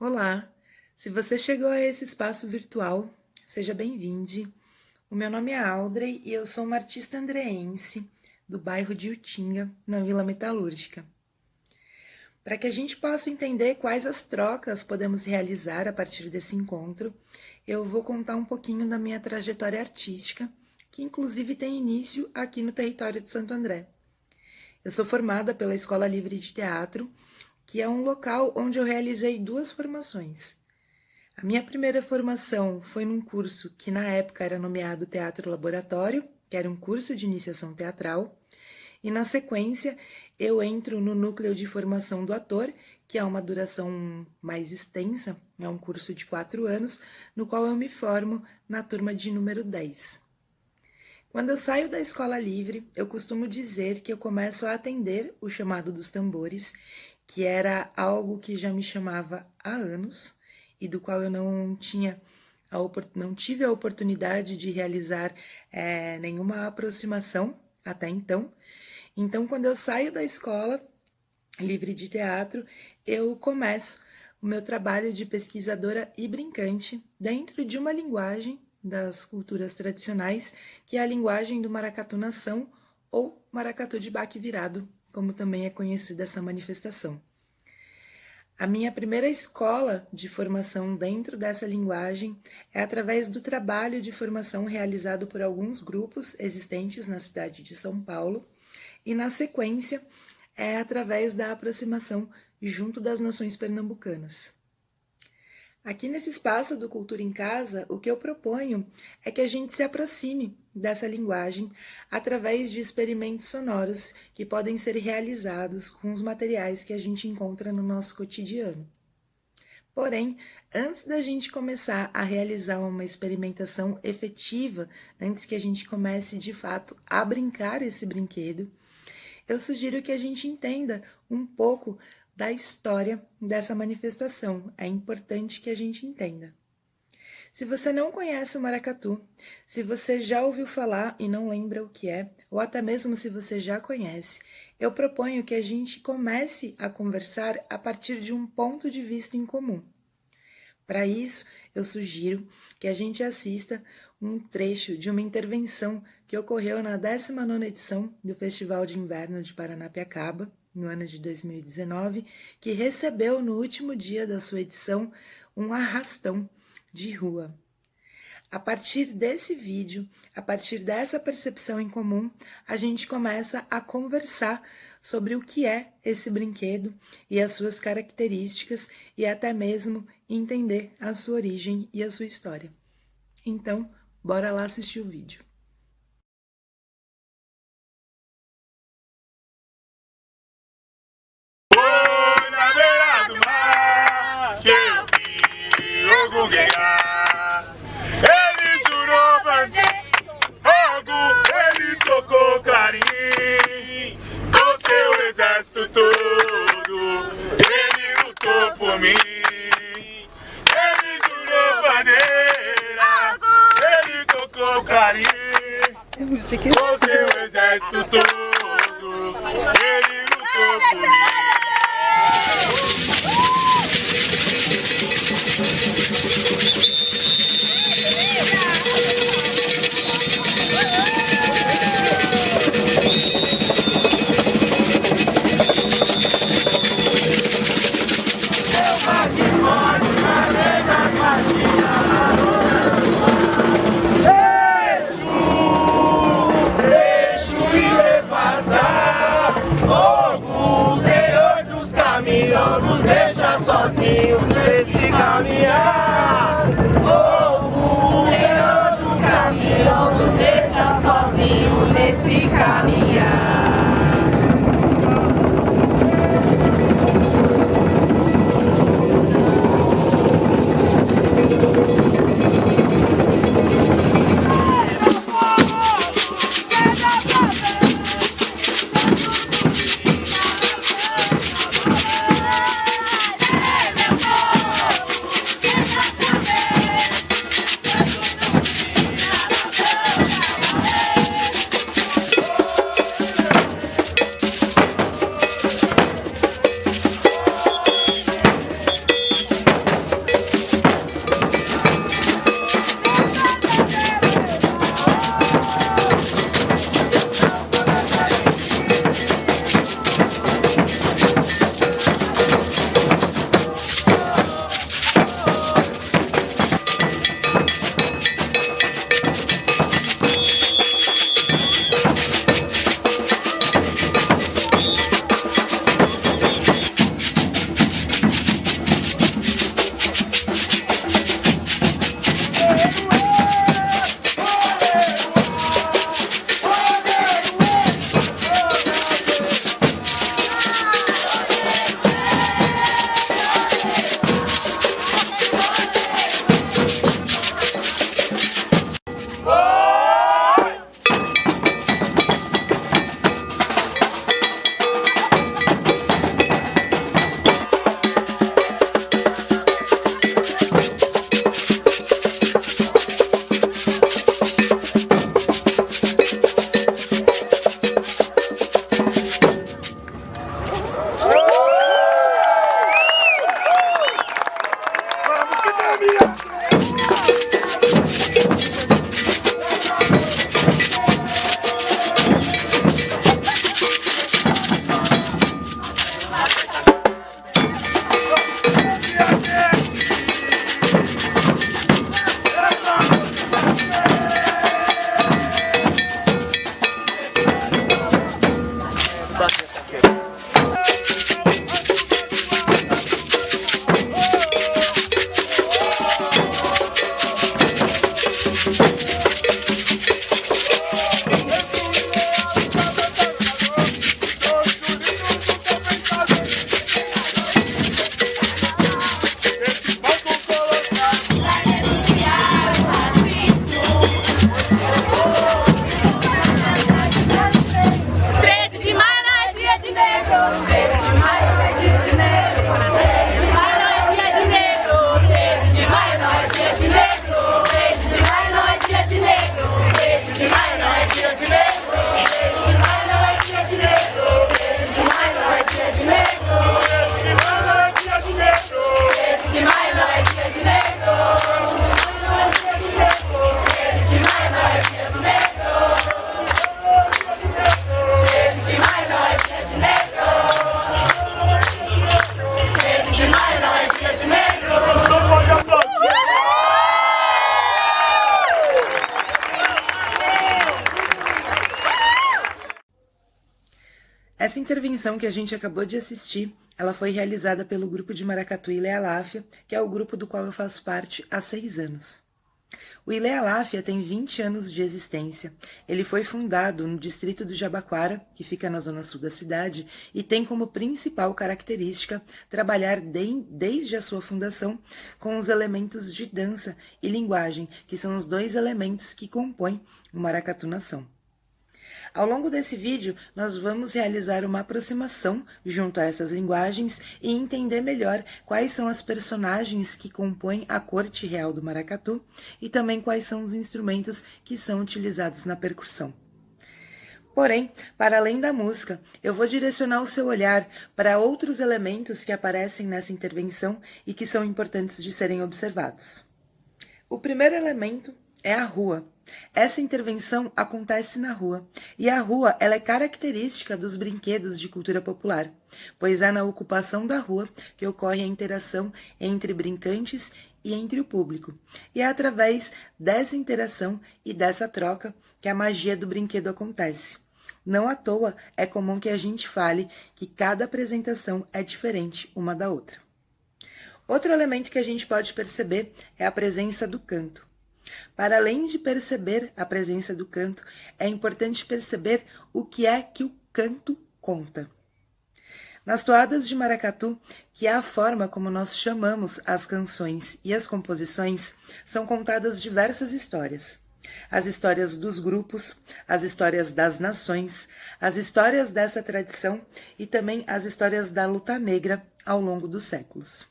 Olá! Se você chegou a esse espaço virtual, seja bem-vindo. O meu nome é Audrey e eu sou uma artista andreense do bairro de Utinga, na Vila Metalúrgica. Para que a gente possa entender quais as trocas podemos realizar a partir desse encontro, eu vou contar um pouquinho da minha trajetória artística, que inclusive tem início aqui no território de Santo André. Eu sou formada pela Escola Livre de Teatro, que é um local onde eu realizei 2 formações. A minha primeira formação foi num curso que na época era nomeado Teatro Laboratório, que era um curso de iniciação teatral, e na sequência eu entro no núcleo de formação do ator, que é uma duração mais extensa, é um curso de 4 anos, no qual eu me formo na turma de número 10. Quando eu saio da escola livre, eu costumo dizer que eu começo a atender o chamado dos tambores, que era algo que já me chamava há anos e do qual eu não tive a oportunidade de realizar nenhuma aproximação até então. Então, quando eu saio da escola livre de teatro, eu começo o meu trabalho de pesquisadora e brincante dentro de uma linguagem das culturas tradicionais, que é a linguagem do maracatu nação ou maracatu de baque virado, como também é conhecida essa manifestação. A minha primeira escola de formação dentro dessa linguagem é através do trabalho de formação realizado por alguns grupos existentes na cidade de São Paulo, e na sequência é através da aproximação junto das nações pernambucanas. Aqui nesse espaço do Cultura em Casa, o que eu proponho é que a gente se aproxime dessa linguagem através de experimentos sonoros que podem ser realizados com os materiais que a gente encontra no nosso cotidiano. Porém, antes da gente começar a realizar uma experimentação efetiva, antes que a gente comece de fato a brincar esse brinquedo, eu sugiro que a gente entenda um pouco da história dessa manifestação. É importante que a gente entenda. Se você não conhece o maracatu, se você já ouviu falar e não lembra o que é, ou até mesmo se você já conhece, eu proponho que a gente comece a conversar a partir de um ponto de vista em comum. Para isso, eu sugiro que a gente assista um trecho de uma intervenção que ocorreu na 19ª edição do Festival de Inverno de Paranapiacaba, no ano de 2019, que recebeu no último dia da sua edição um arrastão de rua. A partir desse vídeo, a partir dessa percepção em comum, a gente começa a conversar sobre o que é esse brinquedo e as suas características e até mesmo entender a sua origem e a sua história. Então, bora lá assistir o vídeo. Foi na beira do mar que eu vi o gunguear. Ele jurou bandeira, fogo, ele tocou clarim. Com seu exército todo, ele lutou por mim. Ele jurou bandeira, ele tocou clarim. Com seu exército todo, ele lutou por mim. Não nos deixa sozinho nesse caminhar. O Senhor dos caminhos não nos deixa sozinho nesse caminhar. Get intervenção que a gente acabou de assistir, ela foi realizada pelo grupo de maracatu Ilê Aláfia, que é o grupo do qual eu faço parte há 6 anos. O Ilê Aláfia tem 20 anos de existência. Ele foi fundado no distrito do Jabaquara, que fica na zona sul da cidade, e tem como principal característica trabalhar desde a sua fundação com os elementos de dança e linguagem, que são os 2 elementos que compõem o maracatu-nação. Ao longo desse vídeo, nós vamos realizar uma aproximação junto a essas linguagens e entender melhor quais são as personagens que compõem a corte real do maracatu e também quais são os instrumentos que são utilizados na percussão. Porém, para além da música, eu vou direcionar o seu olhar para outros elementos que aparecem nessa intervenção e que são importantes de serem observados. O primeiro elemento é a rua. Essa intervenção acontece na rua, e a rua ela é característica dos brinquedos de cultura popular, pois é na ocupação da rua que ocorre a interação entre brincantes e entre o público, e é através dessa interação e dessa troca que a magia do brinquedo acontece. Não à toa é comum que a gente fale que cada apresentação é diferente uma da outra. Outro elemento que a gente pode perceber é a presença do canto. Para além de perceber a presença do canto, é importante perceber o que é que o canto conta. Nas toadas de maracatu, que é a forma como nós chamamos as canções e as composições, são contadas diversas histórias. As histórias dos grupos, as histórias das nações, as histórias dessa tradição e também as histórias da luta negra ao longo dos séculos.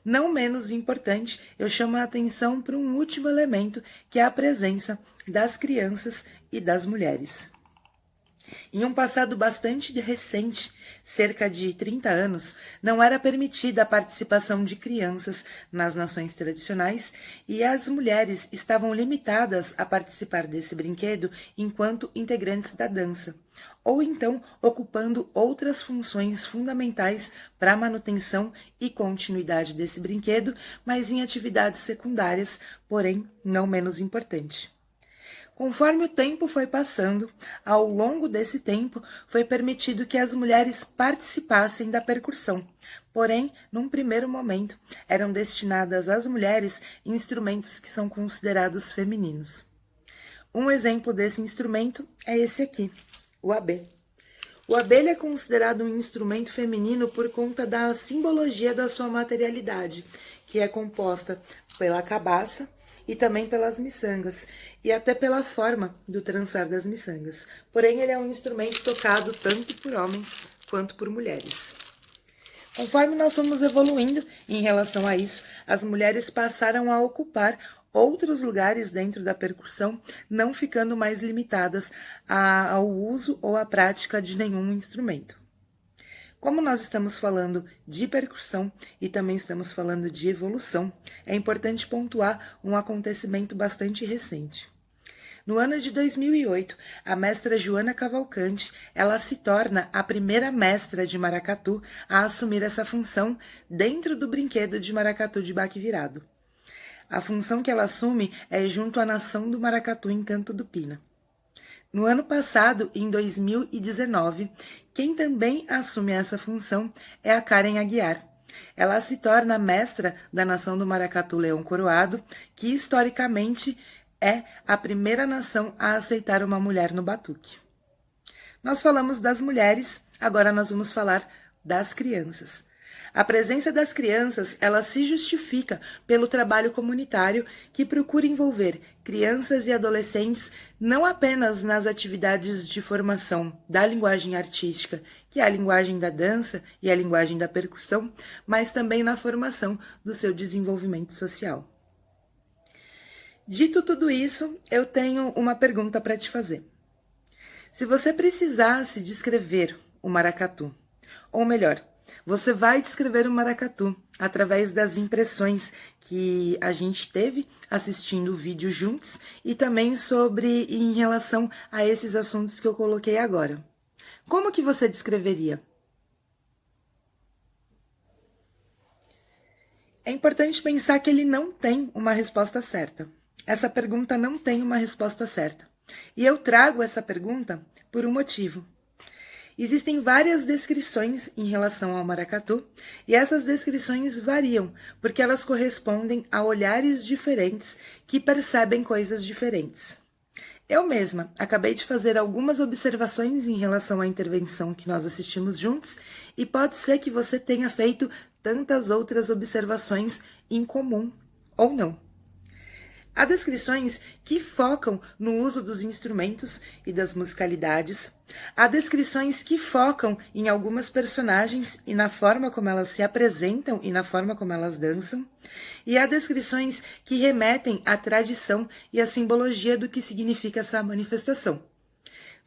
Não menos importante, eu chamo a atenção para um último elemento, que é a presença das crianças e das mulheres. Em um passado bastante recente, cerca de 30 anos, não era permitida a participação de crianças nas nações tradicionais e as mulheres estavam limitadas a participar desse brinquedo enquanto integrantes da dança, ou então ocupando outras funções fundamentais para a manutenção e continuidade desse brinquedo, mas em atividades secundárias, porém não menos importante. Conforme o tempo foi passando, ao longo desse tempo foi permitido que as mulheres participassem da percussão, porém, num primeiro momento, eram destinadas às mulheres instrumentos que são considerados femininos. Um exemplo desse instrumento é esse aqui, o abê. O abê é considerado um instrumento feminino por conta da simbologia da sua materialidade, que é composta pela cabaça e também pelas miçangas, e até pela forma do trançar das miçangas. Porém, ele é um instrumento tocado tanto por homens quanto por mulheres. Conforme nós fomos evoluindo em relação a isso, as mulheres passaram a ocupar outros lugares dentro da percussão, não ficando mais limitadas ao uso ou à prática de nenhum instrumento. Como nós estamos falando de percussão e também estamos falando de evolução, é importante pontuar um acontecimento bastante recente. No ano de 2008, a mestra Joana Cavalcante, ela se torna a primeira mestra de maracatu a assumir essa função dentro do brinquedo de maracatu de baque virado. A função que ela assume é junto à nação do maracatu em Canto do Pina. No ano passado, em 2019, quem também assume essa função é a Karen Aguiar. Ela se torna mestra da nação do maracatu Leão Coroado, que historicamente é a primeira nação a aceitar uma mulher no batuque. Nós falamos das mulheres, agora nós vamos falar das crianças. A presença das crianças, ela se justifica pelo trabalho comunitário que procura envolver crianças e adolescentes não apenas nas atividades de formação da linguagem artística, que é a linguagem da dança e a linguagem da percussão, mas também na formação do seu desenvolvimento social. Dito tudo isso, eu tenho uma pergunta para te fazer. Se você precisasse descrever o maracatu, ou melhor, você vai descrever o maracatu através das impressões que a gente teve assistindo o vídeo juntos e também em relação a esses assuntos que eu coloquei agora. Como que você descreveria? É importante pensar que ele não tem uma resposta certa. Essa pergunta não tem uma resposta certa. E eu trago essa pergunta por um motivo. Existem várias descrições em relação ao maracatu, e essas descrições variam, porque elas correspondem a olhares diferentes que percebem coisas diferentes. Eu mesma acabei de fazer algumas observações em relação à intervenção que nós assistimos juntos, e pode ser que você tenha feito tantas outras observações em comum, ou não. Há descrições que focam no uso dos instrumentos e das musicalidades. Há descrições que focam em algumas personagens e na forma como elas se apresentam e na forma como elas dançam. E há descrições que remetem à tradição e à simbologia do que significa essa manifestação.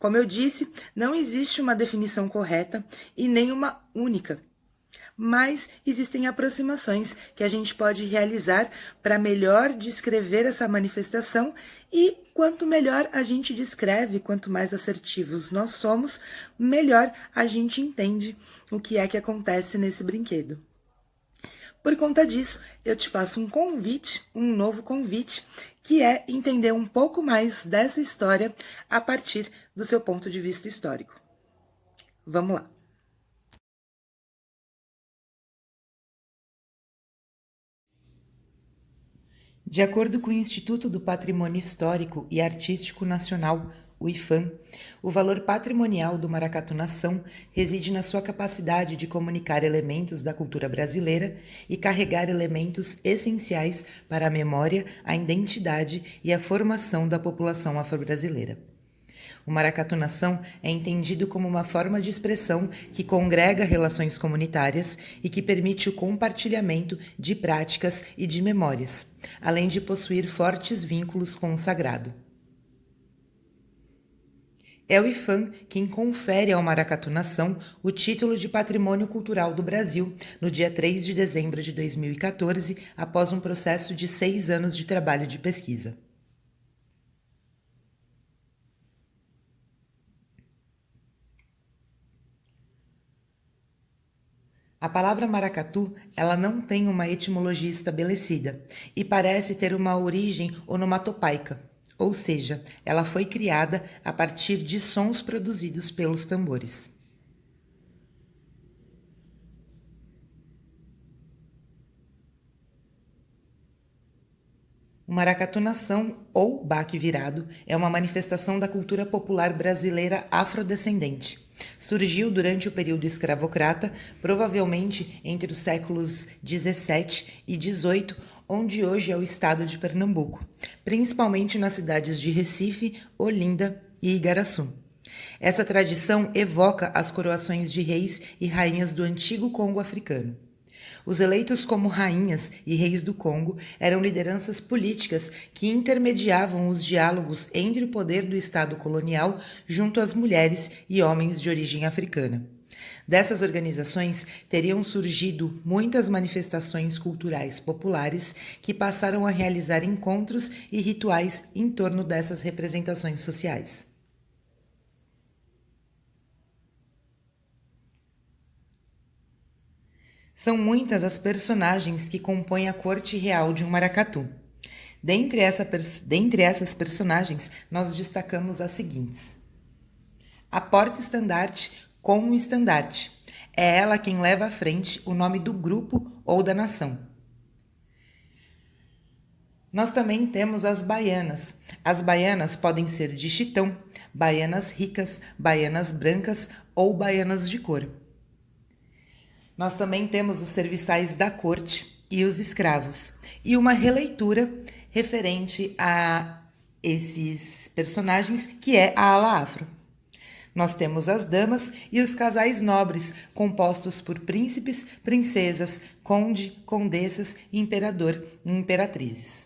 Como eu disse, não existe uma definição correta e nem uma única. Mas existem aproximações que a gente pode realizar para melhor descrever essa manifestação, e quanto melhor a gente descreve, quanto mais assertivos nós somos, melhor a gente entende o que é que acontece nesse brinquedo. Por conta disso, eu te faço um novo convite, que é entender um pouco mais dessa história a partir do seu ponto de vista histórico. Vamos lá! De acordo com o Instituto do Patrimônio Histórico e Artístico Nacional, o IPHAN, o valor patrimonial do maracatu-nação reside na sua capacidade de comunicar elementos da cultura brasileira e carregar elementos essenciais para a memória, a identidade e a formação da população afro-brasileira. O maracatu-nação é entendido como uma forma de expressão que congrega relações comunitárias e que permite o compartilhamento de práticas e de memórias, além de possuir fortes vínculos com o sagrado. É o IPHAN quem confere ao maracatu-nação o título de Patrimônio Cultural do Brasil no dia 3 de dezembro de 2014, após um processo de 6 anos de trabalho de pesquisa. A palavra maracatu, ela não tem uma etimologia estabelecida e parece ter uma origem onomatopaica, ou seja, ela foi criada a partir de sons produzidos pelos tambores. O maracatu-nação, ou baque virado, é uma manifestação da cultura popular brasileira afrodescendente. Surgiu durante o período escravocrata, provavelmente entre os séculos 17 e 18, onde hoje é o estado de Pernambuco, principalmente nas cidades de Recife, Olinda e Igaraçu. Essa tradição evoca as coroações de reis e rainhas do antigo Congo africano. Os eleitos como rainhas e reis do Congo eram lideranças políticas que intermediavam os diálogos entre o poder do Estado colonial junto às mulheres e homens de origem africana. Dessas organizações teriam surgido muitas manifestações culturais populares que passaram a realizar encontros e rituais em torno dessas representações sociais. São muitas as personagens que compõem a corte real de um maracatu. Dentre essas personagens, nós destacamos as seguintes. A porta-estandarte com o estandarte. É ela quem leva à frente o nome do grupo ou da nação. Nós também temos as baianas. As baianas podem ser de chitão, baianas ricas, baianas brancas ou baianas de cor. Nós também temos os serviçais da corte e os escravos, e uma releitura referente a esses personagens, que é a ala afro. Nós temos as damas e os casais nobres, compostos por príncipes, princesas, conde, condessas, imperador e imperatrizes.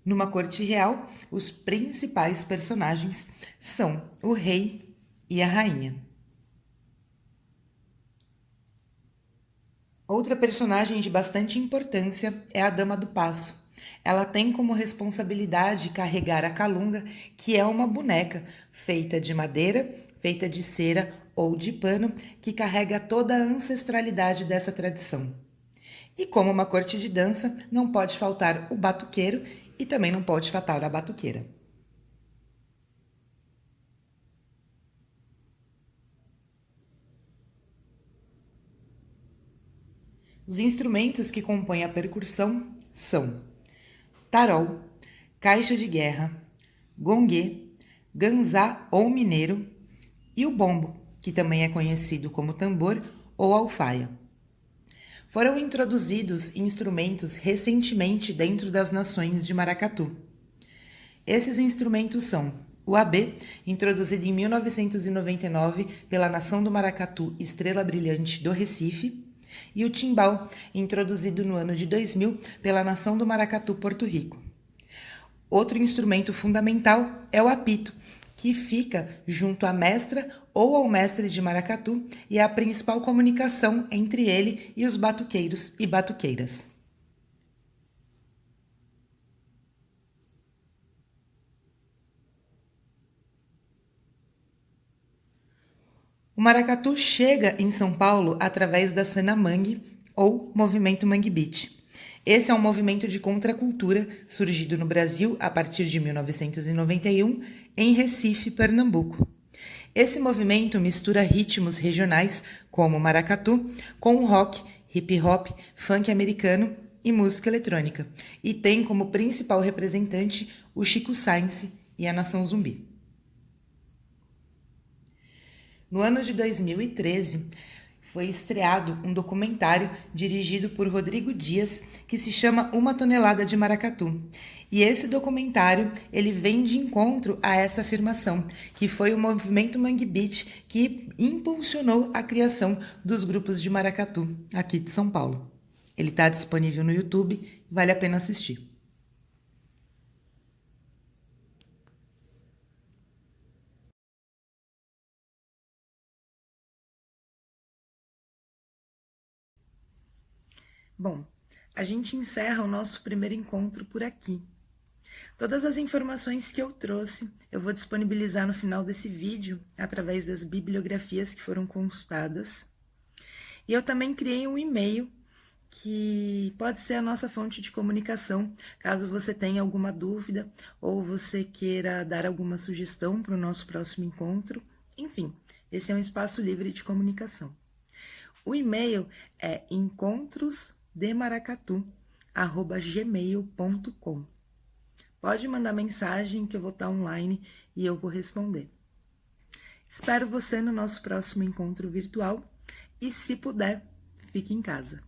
Numa corte real, os principais personagens são o rei e a rainha. Outra personagem de bastante importância é a Dama do Paço. Ela tem como responsabilidade carregar a calunga, que é uma boneca feita de madeira, feita de cera ou de pano, que carrega toda a ancestralidade dessa tradição. E como uma corte de dança, não pode faltar o batuqueiro e também não pode faltar a batuqueira. Os instrumentos que compõem a percussão são tarol, caixa de guerra, gongue, ganzá ou mineiro e o bombo, que também é conhecido como tambor ou alfaia. Foram introduzidos instrumentos recentemente dentro das nações de maracatu. Esses instrumentos são o AB, introduzido em 1999 pela Nação do Maracatu Estrela Brilhante do Recife, e o timbal, introduzido no ano de 2000 pela Nação do Maracatu Porto Rico. Outro instrumento fundamental é o apito, que fica junto à mestra ou ao mestre de maracatu e é a principal comunicação entre ele e os batuqueiros e batuqueiras. O maracatu chega em São Paulo através da cena mangue ou movimento Mangue Beat. Esse é um movimento de contracultura surgido no Brasil a partir de 1991 em Recife, Pernambuco. Esse movimento mistura ritmos regionais como maracatu com rock, hip hop, funk americano e música eletrônica e tem como principal representante o Chico Science e a Nação Zumbi. No ano de 2013, foi estreado um documentário dirigido por Rodrigo Dias que se chama Uma Tonelada de Maracatu. E esse documentário, ele vem de encontro a essa afirmação, que foi o movimento Mangue Beat que impulsionou a criação dos grupos de maracatu aqui de São Paulo. Ele está disponível no YouTube, vale a pena assistir. Bom, a gente encerra o nosso primeiro encontro por aqui. Todas as informações que eu trouxe, eu vou disponibilizar no final desse vídeo, através das bibliografias que foram consultadas. E eu também criei um e-mail, que pode ser a nossa fonte de comunicação, caso você tenha alguma dúvida, ou você queira dar alguma sugestão para o nosso próximo encontro. Enfim, esse é um espaço livre de comunicação. O e-mail é encontrosdemaracatu@gmail.com. Pode mandar mensagem que eu vou estar online e eu vou responder. Espero você no nosso próximo encontro virtual e, se puder, fique em casa.